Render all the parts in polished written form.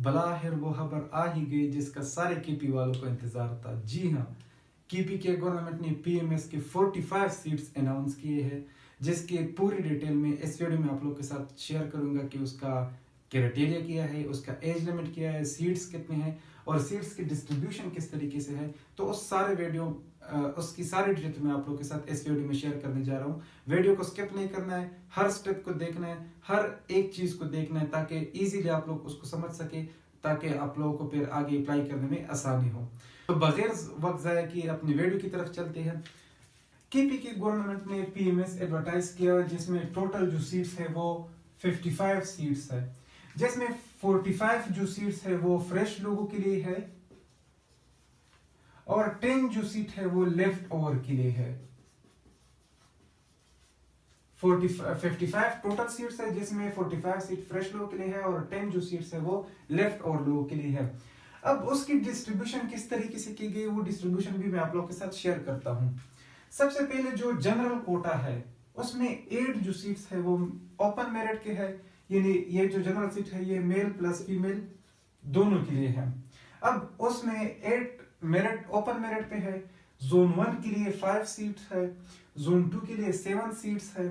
बलाहिर वो खबर आ ही गई जिसका सारे केपी वालों को इंतजार था। जी हाँ, केपी के गवर्नमेंट ने पीएमएस के 45 सीट्स अनाउंस किए हैं, जिसके पूरी डिटेल में इस वीडियो में आप लोग के साथ शेयर करूंगा कि उसका क्राइटेरिया क्या है, उसका एज लिमिट क्या है, सीट्स कितने हैं और सीट्स की डिस्ट्रीब्यूशन किस तरीके से है। तो उसकी सारी डिटेल मैं आप लोग के साथ इस वीडियो में शेयर करने जा रहा हूँ। वीडियो को स्किप नहीं करना है, हर स्टेप को देखना है, हर एक चीज को देखना है ताकि इजीली आप लोग उसको समझ सके, ताकि आप लोगों को फिर आगे अप्लाई करने में आसानी हो। तो बगैर वक्त जाया किए अपनी वीडियो की तरफ चलते हैं। केपी की गवर्नमेंट ने पीएमएस एडवर्टाइज किया जिसमें टोटल जो सीट्स है वो 55 सीट्स है, जिसमें 45 जो सीट्स है वो फ्रेश लोगों के लिए है और 10 जो सीट है वो लेफ्ट ओवर के लिए है। 55 टोटल सीट्स है जिसमें 45 सीट फ्रेश लोगों के लिए है और 10 जो सीट्स है वो लेफ्ट ओवर लोगों के लिए है। अब उसकी डिस्ट्रीब्यूशन किस तरीके से की गई वो डिस्ट्रीब्यूशन भी मैं आप लोगों के साथ शेयर करता हूं। सबसे पहले जो जनरल कोटा है उसमें 8 जो सीट्स है वो ओपन मेरिट के है, यानी ये जो जनरल सीट है ये मेल प्लस फीमेल दोनों के लिए है। अब उसमें 8 मेरिट ओपन मेरिट पे है। जोन 1 के लिए 5 सीट्स है, जोन 2 के लिए 7 सीट्स है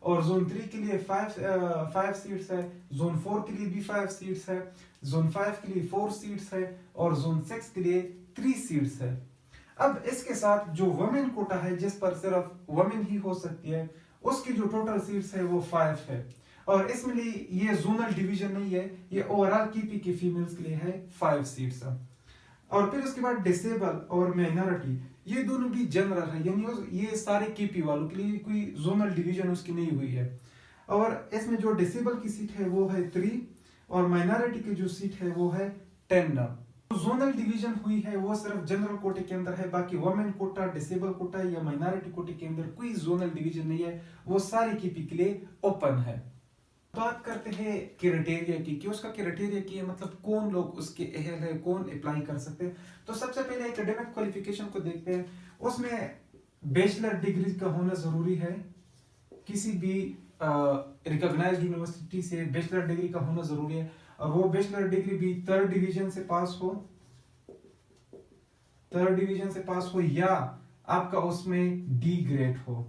और जोन 3 के लिए 5 सीट्स है, जोन 4 के लिए भी 5 सीट्स है, जोन 5 के लिए 4 सीट्स है और जोन 6 के लिए 3 सीट्स है। अब इसके साथ जो वुमेन कोटा है जिस पर सिर्फ वुमेन ही हो सकती है, उसकी जो टोटल सीट्स है वो 5 है और इसमें ये जोनल डिवीजन नहीं है, ये ओवरऑल केपी के फीमेल्स के लिए है 5 सीट्स है। और फिर उसके बाद डिसेबल और माइनॉरिटी ये दोनों भी जनरल है, यानी ये सारे केपी वालों के लिए कोई जोनल डिवीजन उसकी नहीं हुई है। और इसमें जो डिसेबल की सीट है वो है 3 और माइनॉरिटी की जो सीट है वो है 10। जोनल डिवीजन हुई है वो सिर्फ जनरल कोटे के अंदर है, बाकी वुमेन कोटा, डिसेबल कोटा या माइनॉरिटी कोटे के अंदर कोई जोनल डिवीजन नहीं है, वो सारी केपी के लिए ओपन है। बात करते हैं क्राइटेरिया की कि उसका क्राइटेरिया की है, मतलब कौन लोग उसके अहल है, कौन अप्लाई कर सकते हैं। तो सबसे पहले एकेडमिक क्वालिफिकेशन को देखते हैं। उसमें बैचलर डिग्री का होना जरूरी है, किसी भी रिकॉग्नाइज्ड यूनिवर्सिटी से बैचलर डिग्री का होना जरूरी है और वो बैचलर डिग्री भी 3rd डिवीजन से पास हो, 3rd डिवीजन से पास हो या आपका उसमें डी ग्रेड हो,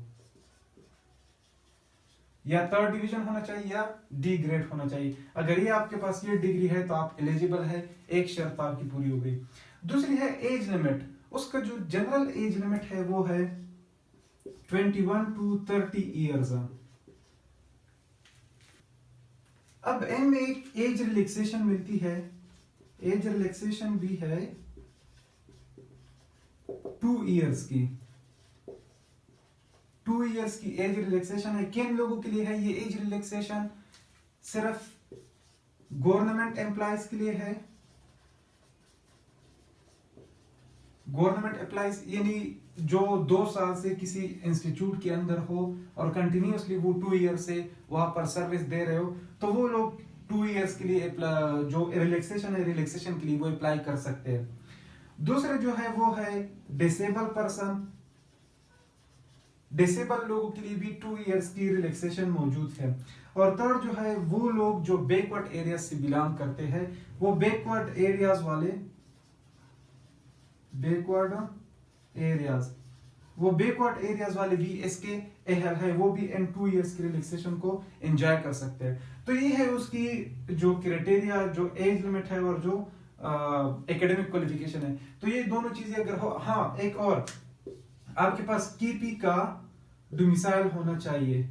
या 3rd डिवीजन होना चाहिए या डी ग्रेड होना चाहिए। अगर ये आपके पास ये डिग्री है तो आप एलिजिबल है, एक शर्त आपकी पूरी हो गई। दूसरी है एज लिमिट। उसका जो जनरल एज लिमिट है वो है 21 to 30 ईयर्स। अब इनमें एक एज रिलैक्सेशन मिलती है, एज रिलैक्सेशन भी है 2 ईयर्स की, 2 ईयर्स की एज रिलैक्सेशन है। किन लोगों के लिए है ये एज रिलैक्सेशन? सिर्फ गवर्नमेंट एम्प्लॉयज के लिए है। गवर्नमेंट एम्प्लॉयज यानी जो 2 साल से किसी इंस्टीट्यूट के अंदर हो और कंटिन्यूअसली वो 2 ईयर से वहां पर सर्विस दे रहे हो, तो वो लोग 2 ईयर्स के लिए जो रिलैक्सेशन है, रिलैक्सेशन के लिए वो अप्लाई कर सकते हैं। दूसरे जो है वो है डिसेबल पर्सन। डिसेबल लोगों के लिए भी 2 ईयर्स की रिलैक्सेशन मौजूद है। और थर्ड जो है वो लोग जो बैकवर्ड एरिया से बिलोंग करते हैं, वो बैकवर्ड एरियाज वाले, बैकवर्ड एरियाज वाले भी इसके अहल है, वो भी इन 2 ईयर्स की रिलैक्सेशन को एंजॉय कर सकते हैं। तो ये है उसकी जो क्राइटेरिया, जो एज लिमिट है और जो एकेडमिक क्वालिफिकेशन है। तो ये दोनों चीजें अगर हो, हाँ एक और आपके पास केपी का डोमिसाइल होना चाहिए,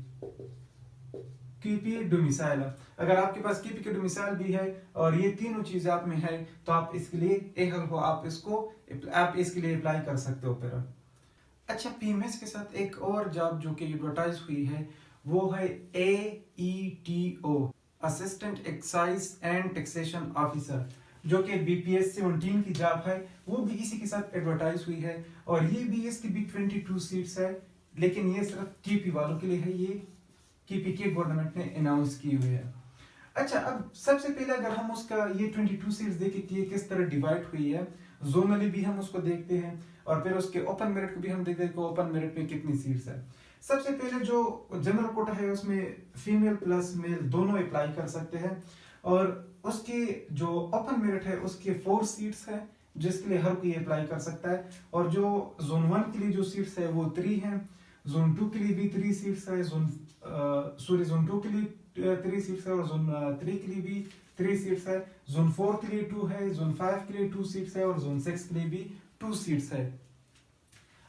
केपी डोमिसाइल। अगर आपके पास केपी का डोमिसाइल भी है और ये तीनों चीजें आप में है तो आप इसके लिए अहल हो, आप इसके लिए अप्लाई कर सकते हो। फिर अच्छा, पीएमएस के साथ एक और जॉब जो कि एडवर्टाइज हुई है वो है AETO, assistant excise and taxation officer, जो कि BPS 17 की जॉब है, वो भी इसी के साथ एडवर्टाइज हुई है और ये भी इसकी भी 22 सीट्स है, लेकिन ये सिर्फ केपी वालों के लिए है, ये केपी के गवर्नमेंट ने अनाउंस की हुई है। अच्छा, अब सबसे पहले अगर हम उसका ये 22 सीट्स देखें कि ये किस तरह डिवाइड हुई है, जोनली भी हम उसको देखते हैं और फिर उसके ओपन मेरिट को भी हम देखते हैं कि ओपन मेरिट में कितनी सीट्स है। सबसे पहले जो जनरल कोटा है उसमें फीमेल प्लस मेल दोनों अप्लाई कर सकते हैं और उसकी जो ओपन मेरिट है उसके 4 सीट्स है जिसके लिए हर कोई अप्लाई कर सकता है। और जो जोन 1 के लिए जो सीट्स है वो 3 हैं, जोन 2 के लिए भी 3 सीट्स है, जोन 2 के लिए 3 सीट्स है और जोन 3 के लिए भी 3 सीट्स है, जोन 4 के लिए 2 है, जोन 5 के लिए 2 सीट्स है और जोन 6 के लिए भी 2 सीट्स है।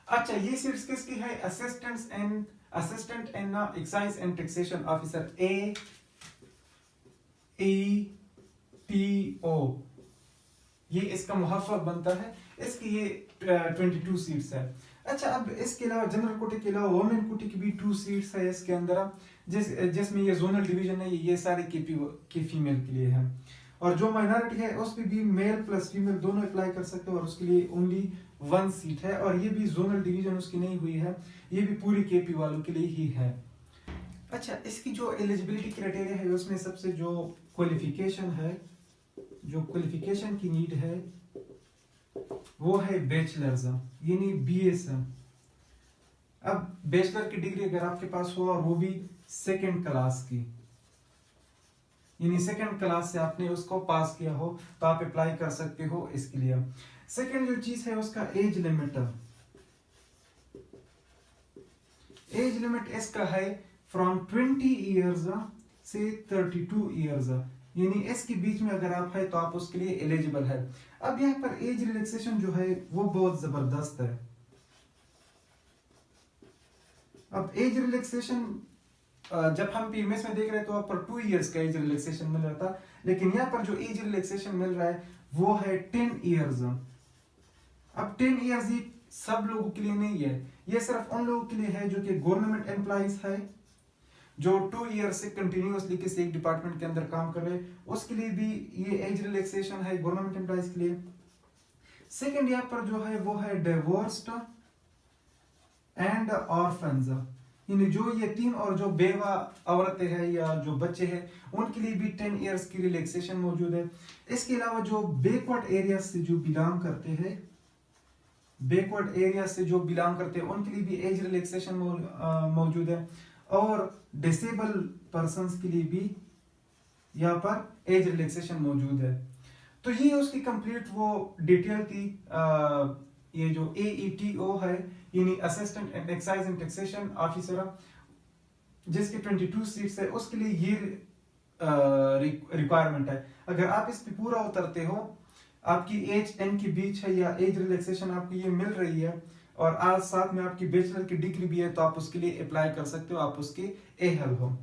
अच्छा, ये सीट्स किसकी है? Assistant and excise and taxation officer AETO, ये इसका मुहफ़्फ़ज़ बनता है। इसकी ये 22 सीट्स है। अच्छा, अब इसके अलावा जनरल कोटे के अलावा वुमेन कोटे की भी 2 सीट्स है इसके अंदर, जिसमें ये जोनल डिवीजन है, ये सारे के फीमेल के लिए है। और जो माइनॉरिटी है उस पर भी मेल प्लस फीमेल दोनों अप्लाई कर सकते हो और उसके लिए ओनली 1 सीट है। और ये भी जोनल डिवीजन उसकी नहीं हुई है, ये भी पूरी केपी वालों के लिए ही है। अच्छा, इसकी जो एलिजिबिलिटी क्राइटेरिया है उसमें सबसे जो क्वालिफिकेशन है, जो क्वालिफिकेशन की नीड है वो है बैचलर्स यानी BS। अब बैचलर की डिग्री अगर आपके पास हो और वो भी 2nd क्लास की, यानी 2nd क्लास से आपने उसको पास किया हो तो आप अप्लाई कर सकते हो इसके लिए। सेकंड जो चीज है उसका एज लिमिट। एज लिमिट इसका है फ्रॉम 20 इयर्स से 32 इयर्स, यानी इसके बीच में अगर आप है तो आप उसके लिए एलिजिबल है। अब यहाँ पर एज रिलैक्सेशन जो है वो बहुत जबरदस्त है। अब एज रिलैक्सेशन जब हम PMS में देख रहे हैं तो आप पर 2 इयर्स का एज रिलैक्सेशन मिल रहा था, लेकिन यहाँ पर जो एज रिलैक्सेशन मिल रहा है वो है 10 इयर्स। अब 10 इयर्स ये सब लोगों के लिए नहीं है, ये सिर्फ उन लोगों के लिए है जो कि गवर्नमेंट एम्प्लॉइज है, जो 2 इयर्स से कंटिन्यूअसली किसी एक डिपार्टमेंट के अंदर काम कर रहे हैं, उसके लिए भी ये एज रिलैक्सेशन है गवर्नमेंट एम्प्लॉइज के लिए। सेकंड यहाँ पर जो है वो है डिवोर्स्ड एंड ऑर्फन्स, यानी जो यतीम और जो बेवा औरतें हैं या जो बच्चे हैं उनके लिए भी 10 इयर्स की रिलैक्सेशन मौजूद है। इसके अलावा जो बैकवर्ड एरिया से जो बिलोंग करते हैं, बैकवर्ड एरिया से जो बिलोंग करते हैं उनके लिए भी एज रिलैक्सेशन मौजूद है। और डिसेबल पर्संस के लिए भी यहाँ पर एज रिलैक्सेशन मौजूद है। तो ये उसकी कंप्लीट वो डिटेल थी। ये जो AETO है यानी assistant and excise and taxation officer, जिसके 22 सीट्स है, उसके लिए ये रिक्वायरमेंट है। अगर आप इस पे पूरा उतरते हो, आपकी एज 10 के बीच है या एज रिलैक्सेशन आपको ये मिल रही है और आज साथ में आपकी बैचलर की डिग्री भी है तो आप उसके लिए अप्लाई कर सकते हो, आप उसके एहल हो।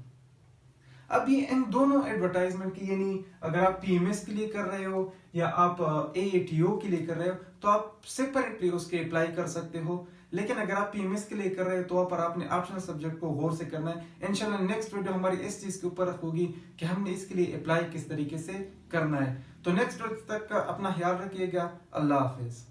अब ये इन दोनों एडवर्टाइजमेंट की, यानी अगर आप PMS के लिए कर रहे हो या आप AETO के लिए कर रहे हो तो आप सेपरेटली उसके अप्लाई कर सकते हो। लेकिन अगर आप PMS के लिए कर रहे हो तो पर आपने ऑप्शनल सब्जेक्ट को गौर से करना है। इंशाल्लाह नेक्स्ट वीडियो हमारी इस चीज के ऊपर होगी कि हमने इसके लिए अप्लाई किस तरीके से करना है। तो नेक्स्ट वीडियो तक अपना ख्याल रखिएगा। अल्लाह हाफिज।